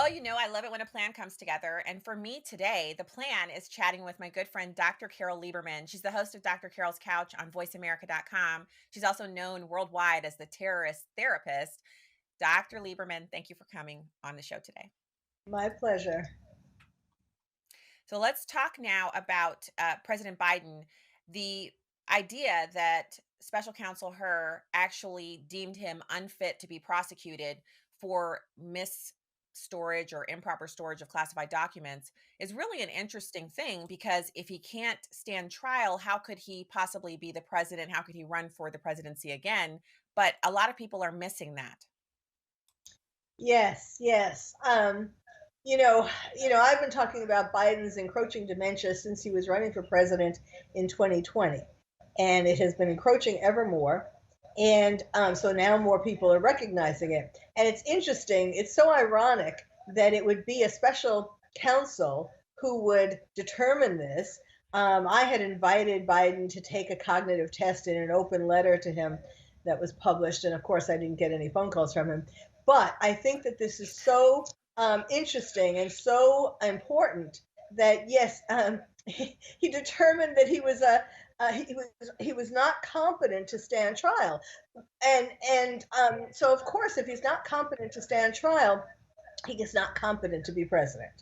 Oh, I love it when a plan comes together. And for me today, the plan is chatting with my good friend, Dr. Carol Lieberman. She's the host of Dr. Carol's Couch on voiceamerica.com. She's also known worldwide as the terrorist therapist. Dr. Lieberman, thank you for coming on the show today. My pleasure. So let's talk now about President Biden. The idea that special counsel Hur actually deemed him unfit to be prosecuted for storage or improper storage of classified documents is really an interesting thing because if he can't stand trial, how could he possibly be the president? How could he run for the presidency again? But a lot of people are missing that. Yes, yes. You know, I've been talking about Biden's encroaching dementia since he was running for president in 2020, and it has been encroaching ever more. And so now more people are recognizing it. And it's interesting, it's so ironic that it would be a special counsel who would determine this. I had invited Biden to take a cognitive test in an open letter to him that was published. And of course, I didn't get any phone calls from him. But I think that this is so interesting and so important that yes, he determined that he was not competent to stand trial, and so of course, if he's not competent to stand trial, he is not competent to be president.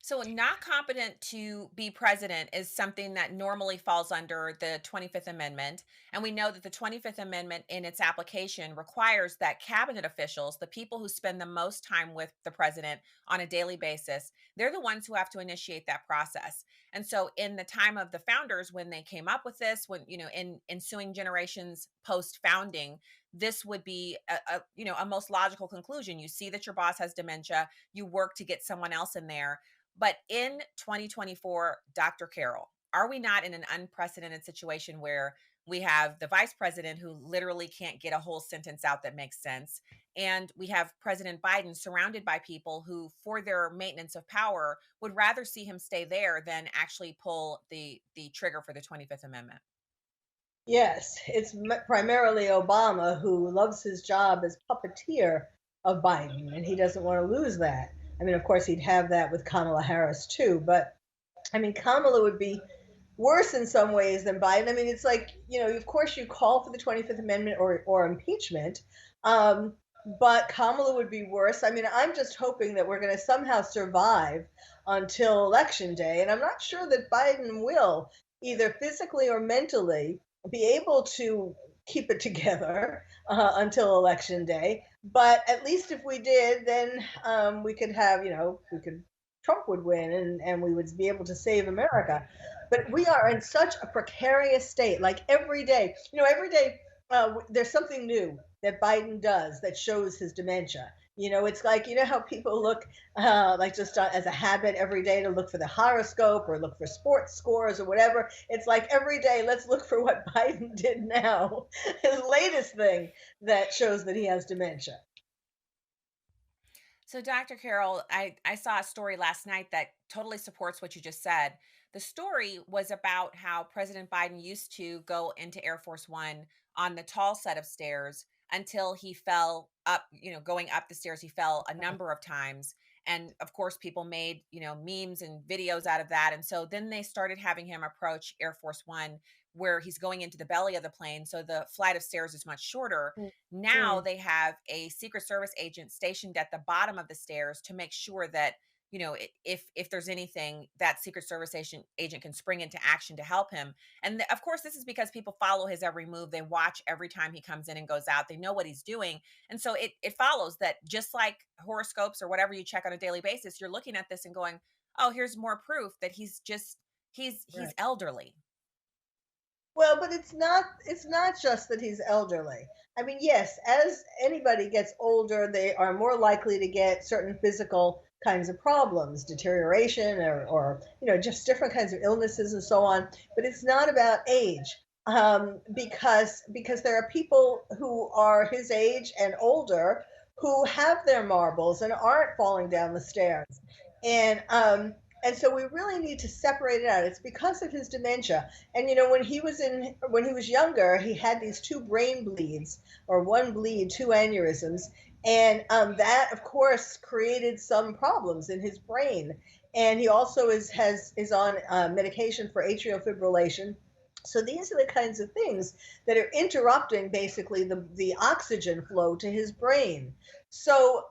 So, not competent to be president is something that normally falls under the 25th Amendment. And we know that the 25th Amendment, in its application, requires that cabinet officials, the people who spend the most time with the president on a daily basis, they're the ones who have to initiate that process. And so, in the time of the founders, when they came up with this, when, in ensuing generations post founding, this would be a most logical conclusion. You see that your boss has dementia, you work to get someone else in there. But in 2024, Dr. Carroll, are we not in an unprecedented situation where we have the vice president who literally can't get a whole sentence out that makes sense? And we have President Biden surrounded by people who, for their maintenance of power, would rather see him stay there than actually pull the trigger for the 25th Amendment. Yes, it's primarily Obama who loves his job as puppeteer of Biden, and he doesn't want to lose that. I mean, of course, he'd have that with Kamala Harris too, but I mean, Kamala would be worse in some ways than Biden. I mean, it's like, of course, you call for the 25th Amendment or impeachment, um, but Kamala would be worse. I mean, I'm just hoping that we're going to somehow survive until election day. And I'm not sure that Biden will, either physically or mentally, be able to keep it together until election day. But at least if we did, then we could have, we could Trump would win and we would be able to save America. But we are in such a precarious state. Like every day there's something new that Biden does that shows his dementia. It's like, how people look like just as a habit every day to look for the horoscope or look for sports scores or whatever. It's like every day, let's look for what Biden did now, his latest thing that shows that he has dementia. So, Dr. Carroll, I saw a story last night that totally supports what you just said. The story was about how President Biden used to go into Air Force One on the tall set of stairs until he fell up, going up the stairs, he fell a number of times. And of course, people made, memes and videos out of that. And so then they started having him approach Air Force One where he's going into the belly of the plane. So the flight of stairs is much shorter. Now Mm. they have a Secret Service agent stationed at the bottom of the stairs to make sure that if there's anything that Secret Service agent can spring into action to help him. And of course, this is because people follow his every move. They watch every time he comes in and goes out. They know what he's doing, and so it follows that just like horoscopes or whatever you check on a daily basis, you're looking at this and going, "Oh, here's more proof that he's Right. elderly." Well, but it's not just that he's elderly. I mean, yes, as anybody gets older, they are more likely to get certain physical kinds of problems, deterioration or just different kinds of illnesses and so on. But it's not about age. Because there are people who are his age and older who have their marbles and aren't falling down the stairs. And and so we really need to separate it out. It's because of his dementia. And when he was younger, he had these two brain bleeds, or one bleed, two aneurysms, And that, of course, created some problems in his brain. And he also is on medication for atrial fibrillation. So these are the kinds of things that are interrupting basically the oxygen flow to his brain. So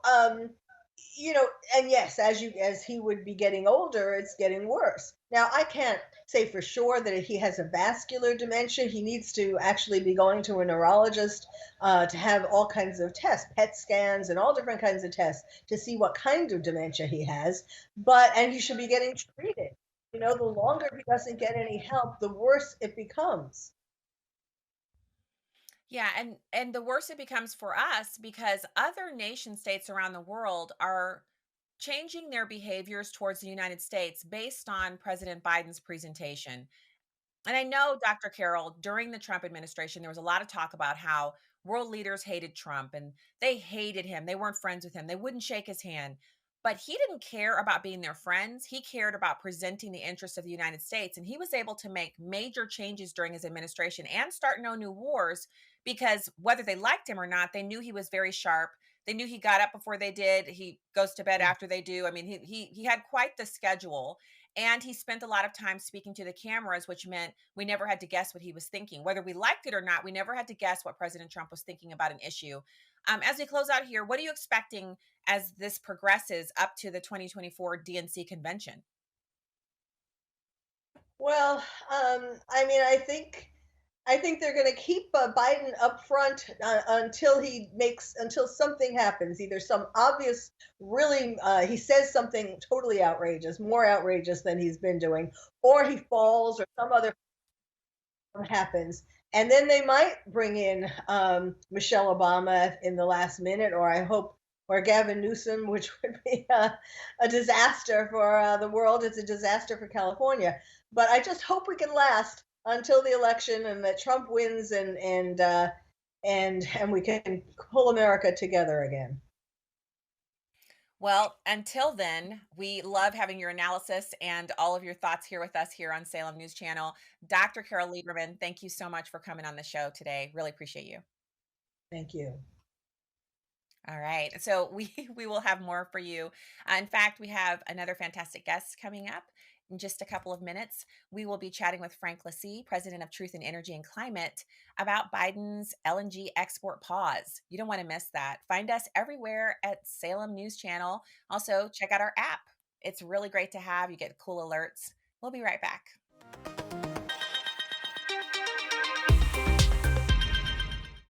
you know, and yes, as he would be getting older, it's getting worse. Now, I can't say for sure that he has a vascular dementia. He needs to actually be going to a neurologist to have all kinds of tests, PET scans, and all different kinds of tests to see what kind of dementia he has. And he should be getting treated. You know, the longer he doesn't get any help, the worse it becomes. Yeah, and the worse it becomes for us because other nation states around the world are changing their behaviors towards the United States based on President Biden's presentation. And I know, Dr. Carroll, during the Trump administration, there was a lot of talk about how world leaders hated Trump and they hated him. They weren't friends with him. They wouldn't shake his hand. But he didn't care about being their friends. He cared about presenting the interests of the United States. And he was able to make major changes during his administration and start no new wars because whether they liked him or not, they knew he was very sharp. They knew he got up before they did. He goes to bed after they do. I mean, he had quite the schedule, and he spent a lot of time speaking to the cameras, which meant we never had to guess what he was thinking. Whether we liked it or not, we never had to guess what President Trump was thinking about an issue. As we close out here, what are you expecting as this progresses up to the 2024 DNC convention? Well, I mean, I think they're going to keep Biden up front until something happens. Either some obvious, really, he says something totally outrageous, more outrageous than he's been doing, or he falls, or some other happens, and then they might bring in Michelle Obama in the last minute, or I hope, or Gavin Newsom, which would be a disaster for the world. It's a disaster for California. But I just hope we can last until the election, and that Trump wins, and we can pull America together again. Well, until then, we love having your analysis and all of your thoughts here with us here on Salem News Channel. Dr. Carol Lieberman, thank you so much for coming on the show today. Really appreciate you. Thank you. All right. So we we will have more for you. In fact, we have another fantastic guest coming up in just a couple of minutes. We will be chatting with Frank Lassie, President of Truth and Energy and Climate, about Biden's LNG export pause. You don't want to miss that. Find us everywhere at Salem News Channel. Also, check out our app. It's really great to have. You get cool alerts. We'll be right back.